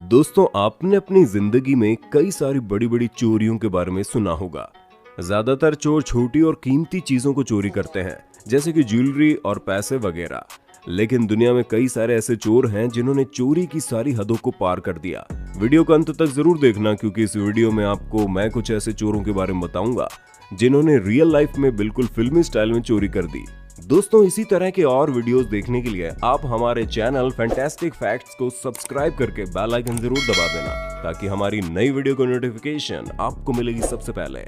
दोस्तों, आपने अपनी जिंदगी में कई सारी बड़ी बड़ी चोरियों के बारे में सुना होगा। ज्यादातर चोर छोटी और कीमती चीजों को चोरी करते हैं, जैसे कि ज्वेलरी और पैसे वगैरह। लेकिन दुनिया में कई सारे ऐसे चोर हैं जिन्होंने चोरी की सारी हदों को पार कर दिया। वीडियो को अंत तक जरूर देखना, क्योंकि इस वीडियो में आपको मैं कुछ ऐसे चोरों के बारे में बताऊंगा जिन्होंने रियल लाइफ में बिल्कुल फिल्मी स्टाइल में चोरी कर दी। दोस्तों, इसी तरह के और वीडियोस देखने के लिए आप हमारे चैनल फैंटास्टिक फैक्ट्स को सब्सक्राइब करके बेल आइकन जरूर दबा देना, ताकि हमारी नई वीडियो को नोटिफिकेशन आपको मिलेगी सबसे पहले।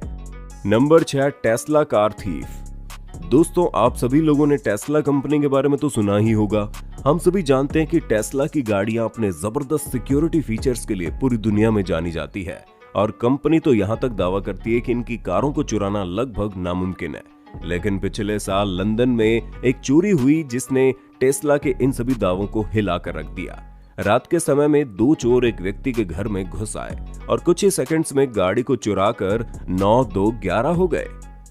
Number 6, Tesla car thief. दोस्तों, आप सभी लोगों ने टेस्ला कंपनी के बारे में तो सुना ही होगा। हम सभी जानते हैं कि टेस्ला की गाड़ियां अपने जबरदस्त सिक्योरिटी फीचर्स के लिए पूरी दुनिया में जानी जाती है, और कंपनी तो यहां तक दावा करती है कि इनकी कारों को चुराना लगभग नामुमकिन है। लेकिन पिछले साल लंदन में एक चोरी हुई जिसने टेस्ला के इन सभी दावों को हिलाकर रख दिया। रात के समय में दो चोर एक व्यक्ति के घर में घुस आए और कुछ ही सेकंड्स में गाड़ी को चुराकर 9-2-11 हो गए।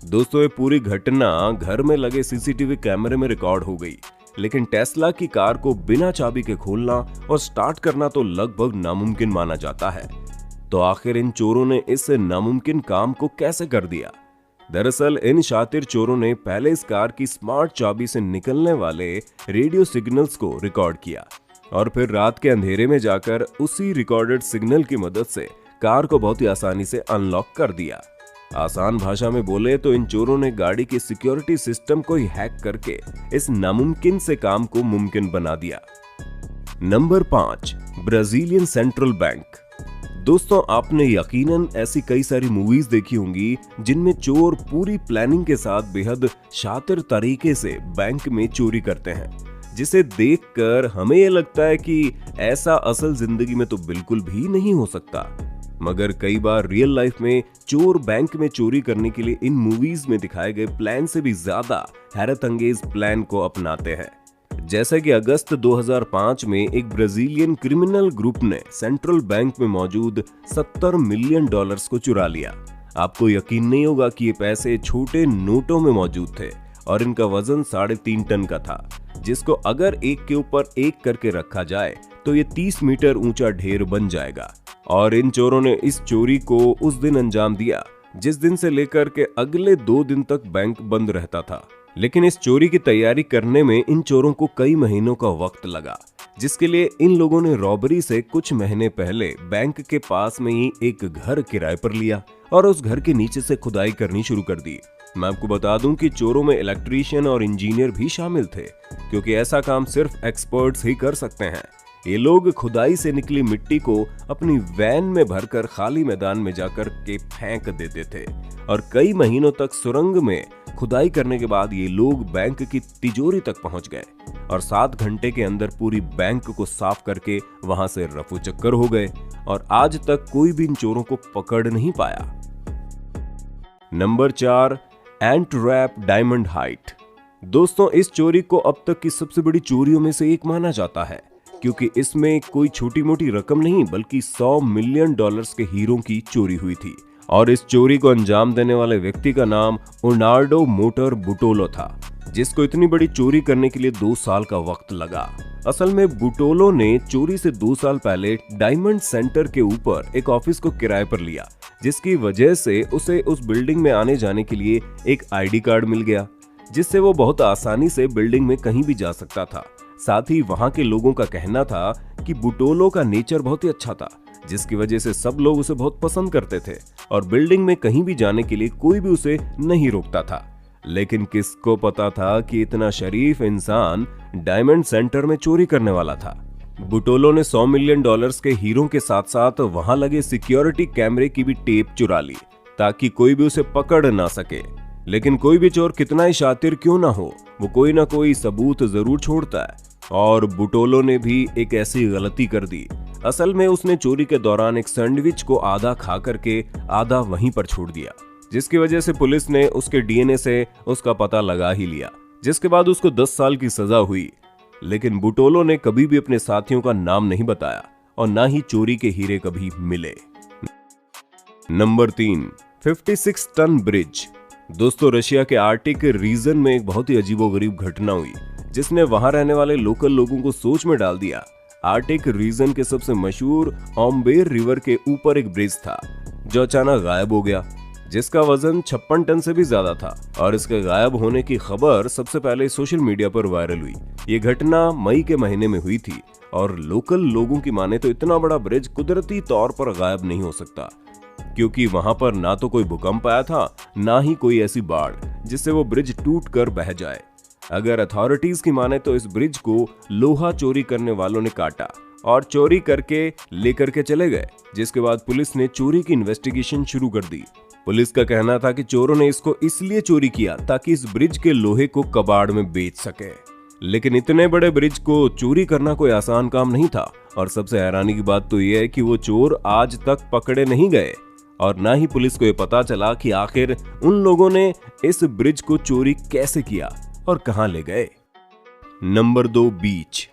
दोस्तों, ये पूरी घटना घर में लगे सीसीटीवी कैमरे में रिकॉर्ड हो गई। लेकिन टेस्ला की कार को बिना चाबी के खोलना और स्टार्ट करना तो लगभग नामुमकिन माना जाता है। तो आखिर इन चोरों ने इस नामुमकिन काम को कैसे कर दिया? दरअसल इन शातिर चोरों ने पहले इस कार की स्मार्ट चाबी से निकलने वाले रेडियो सिग्नल्स को रिकॉर्ड किया और फिर रात के अंधेरे में जाकर उसी रिकॉर्डेड सिग्नल की मदद से कार को बहुत ही आसानी से अनलॉक कर दिया। आसान भाषा में बोले तो इन चोरों ने गाड़ी के सिक्योरिटी सिस्टम को ही हैक करके इस नामुमकिन से काम को मुमकिन बना दिया। Number 5, Brazilian central bank. दोस्तों, आपने यकीनन ऐसी कई सारी मूवीज देखी होंगी जिनमें चोर पूरी प्लानिंग के साथ बेहद शातिर तरीके से बैंक में चोरी करते हैं, जिसे देखकर हमें यह लगता है कि ऐसा असल जिंदगी में तो बिल्कुल भी नहीं हो सकता। मगर कई बार रियल लाइफ में चोर बैंक में चोरी करने के लिए इन मूवीज में दिखाए गए प्लान से भी ज्यादा हैरत अंगेज प्लान को अपनाते हैं। जैसा कि अगस्त 2005 में एक ब्राजीलियन क्रिमिनल ग्रुप ने सेंट्रल बैंक में मौजूद $70 मिलियन को चुरा लिया। आपको यकीन नहीं होगा कि ये पैसे छोटे नोटों में मौजूद थे और इनका वजन 3.5 टन का था, जिसको अगर एक के ऊपर एक करके रखा जाए तो ये 30 मीटर ऊंचा ढेर बन जाएगा। और इन चोरों ने इस चोरी को उस दिन अंजाम दिया जिस दिन से लेकर के अगले 2 दिन तक बैंक बंद रहता था। लेकिन इस चोरी की तैयारी करने में इन चोरों को कई महीनों का वक्त लगा, जिसके लिए इन लोगों ने रॉबरी से कुछ महीने पहले बैंक के पास में ही एक घर किराए पर लिया और उस घर के नीचे से खुदाई करनी शुरू कर दी। मैं आपको बता दूं कि चोरों में इलेक्ट्रीशियन और इंजीनियर भी शामिल थे, क्योंकि ऐसा काम सिर्फ एक्सपर्ट्स ही कर सकते हैं। ये लोग खुदाई से निकली मिट्टी को अपनी वैन में भरकर खाली मैदान में जाकर के फेंक देते थे और कई महीनों तक सुरंग में खुदाई करने के बाद ये लोग बैंक की तिजोरी तक पहुंच गए और 7 घंटे के अंदर पूरी बैंक को साफ करके वहां से रफू चक्कर हो गए और आज तक कोई भी इन चोरों को पकड़ नहीं पाया। Number 4, Antwerp diamond height. दोस्तों, इस चोरी को अब तक की सबसे बड़ी चोरियों में से एक माना जाता है, क्योंकि इसमें कोई छोटी मोटी रकम नहीं बल्कि $100 मिलियन के हीरों की चोरी हुई थी। और इस चोरी को अंजाम देने वाले व्यक्ति का नाम ओनार्डो मोटर बुटोलो था, जिसको इतनी बड़ी चोरी करने के लिए 2 साल का वक्त लगा। असल में बुटोलो ने चोरी से 2 साल पहले डायमंड सेंटर के ऊपर एक ऑफिस को किराए पर लिया, जिसकी वजह से उसे उस बिल्डिंग में आने जाने के लिए एक आईडी कार्ड मिल गया, जिससे वो बहुत आसानी से बिल्डिंग में कहीं भी जा सकता था। साथ ही वहां के लोगों का कहना था कि बुटोलो का नेचर बहुत ही अच्छा था, जिसकी वजह से सब लोग उसे बहुत पसंद करते थे और बिल्डिंग में कहीं भी जाने के लिए कोई भी उसे नहीं रोकता था। लेकिन किसको पता था कि इतना शरीफ इंसान डायमंड सेंटर में चोरी करने वाला था। बुटोलो ने $100 मिलियन के हीरों के साथ साथ वहां लगे सिक्योरिटी कैमरे की भी टेप चुरा ली, ताकि कोई भी उसे पकड़ ना सके। लेकिन कोई भी चोर कितना ही शातिर क्यों ना हो, वो कोई ना कोई सबूत जरूर छोड़ता है, और बुटोलो ने भी एक ऐसी गलती कर दी। असल में उसने चोरी के दौरान एक सैंडविच को आधा खा करके आधा वहीं पर छोड़ दिया, जिसकी वजह से पुलिस ने उसके डीएनए से उसका पता लगा ही लिया, जिसके बाद उसको 10 साल की सजा हुई। लेकिन बुटोलो ने कभी भी अपने साथियों का नाम नहीं बताया और ना ही चोरी के हीरे कभी मिले। Number 3, 56 ton bridge. दोस्तों, रशिया के आर्टिक रीजन में एक बहुत ही अजीबोगरीब घटना हुई, जिसने वहां रहने वाले लोकल लोगों को सोच में डाल दिया। आर्टिक रीजन के सबसे मशहूर ओम्बेर रिवर के ऊपर एक ब्रिज था जो अचानक गायब हो गया, जिसका वजन 56 टन से भी ज्यादा था। और इसके गायब होने की खबर सबसे पहले सोशल मीडिया पर वायरल हुई। ये घटना मई के महीने में हुई थी और लोकल लोगों की माने तो इतना बड़ा ब्रिज कुदरती तौर पर गायब नहीं हो सकता, क्योंकि वहां पर ना तो कोई भूकंप आया था, ना ही कोई ऐसी बाढ़ जिससे वो ब्रिज टूट कर बह जाए। अगर अथॉरिटीज की माने तो इस ब्रिज को लोहा चोरी करने वालों ने काटा और चोरी करके लेकर के चले गए, जिसके बाद पुलिस ने चोरी की इन्वेस्टिगेशन शुरू कर दी। पुलिस का कहना था कि चोरों ने इसको इसलिए चोरी किया ताकि इस ब्रिज के लोहे को कबाड़ में बेच सके। लेकिन इतने बड़े ब्रिज को चोरी करना कोई आसान काम नहीं था और सबसे हैरानी की बात तो यह है कि वो चोर आज तक पकड़े नहीं गए और ना ही पुलिस को ये पता चला कि आखिर उन लोगों ने इस ब्रिज को चोरी कैसे किया और कहां ले गए। नंबर 2, बीच।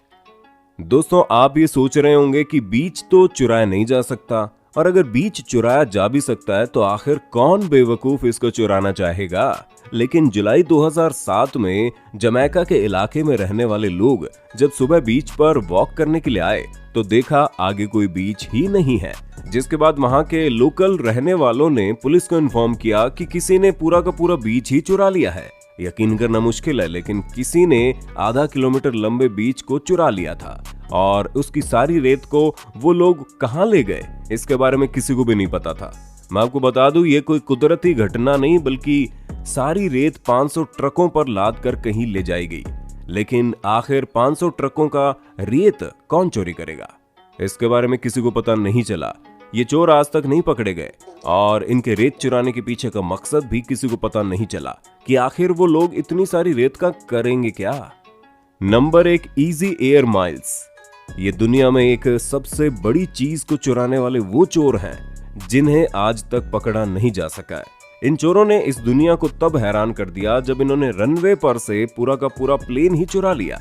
दोस्तों, आप ये सोच रहे होंगे कि बीच तो चुराया नहीं जा सकता, और अगर बीच चुराया जा भी सकता है तो आखिर कौन बेवकूफ इसको चुराना चाहेगा। लेकिन जुलाई 2007 में जमैका के इलाके में रहने वाले लोग जब सुबह बीच पर वॉक करने के लिए आए तो देखा आगे कोई बीच ही नहीं है, जिसके बाद वहां के लोकल रहने वालों ने पुलिस को इन्फॉर्म किया कि किसी ने पूरा का पूरा बीच ही चुरा लिया है। यकीन करना मुश्किल है, लेकिन किसी ने आधा किलोमीटर लंबे बीच को चुरा लिया था और उसकी सारी रेत को वो लोग कहां ले गए इसके बारे में किसी को भी नहीं पता था। मैं आपको बता दूं, ये कोई कुदरती घटना नहीं बल्कि सारी रेत 500 ट्रकों पर लाद कर कहीं ले जाई गई। लेकिन आखिर 500 ट्रकों का रेत कौन चोरी करेगा, इसके बारे में किसी को पता नहीं चला। ये चोर आज तक नहीं पकड़े गए और इनके रेत चुराने के पीछे का मकसद भी किसी को पता नहीं चला कि आखिर वो लोग इतनी सारी रेत का करेंगे क्या। Number 1, easy air miles. ये दुनिया में एक सबसे बड़ी चीज को चुराने वाले वो चोर हैं जिन्हें आज तक पकड़ा नहीं जा सका है। इन चोरों ने इस दुनिया को तब हैरान कर दिया जब इन्होंने रनवे पर से पूरा का पूरा प्लेन ही चुरा लिया।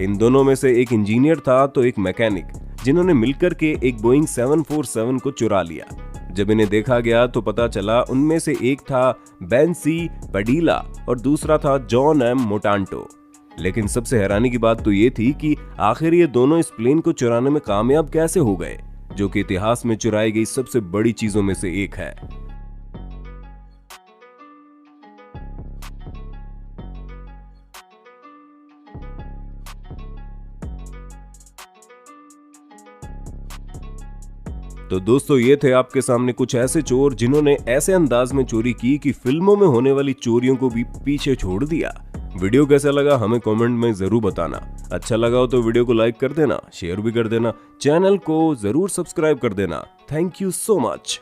इन दोनों में से एक इंजीनियर था तो एक मैकेनिक, जिन्होंने मिलकर के एक बोइंग 747 को चुरा लिया। जब इन्हें देखा गया तो पता चला उनमें से एक था बेन सी पडीला और दूसरा था जॉन एम मोटांटो। लेकिन सबसे हैरानी की बात तो ये थी कि आखिर ये दोनों इस प्लेन को चुराने में कामयाब कैसे हो गए, जो कि इतिहास में चुराई गई सबसे बड़ी चीजों में से एक है। तो दोस्तों, ये थे आपके सामने कुछ ऐसे चोर जिन्होंने ऐसे अंदाज में चोरी की कि फिल्मों में होने वाली चोरियों को भी पीछे छोड़ दिया। वीडियो कैसा लगा हमें कमेंट में जरूर बताना। अच्छा लगा हो तो वीडियो को लाइक कर देना, शेयर भी कर देना, चैनल को जरूर सब्सक्राइब कर देना। Thank you so much.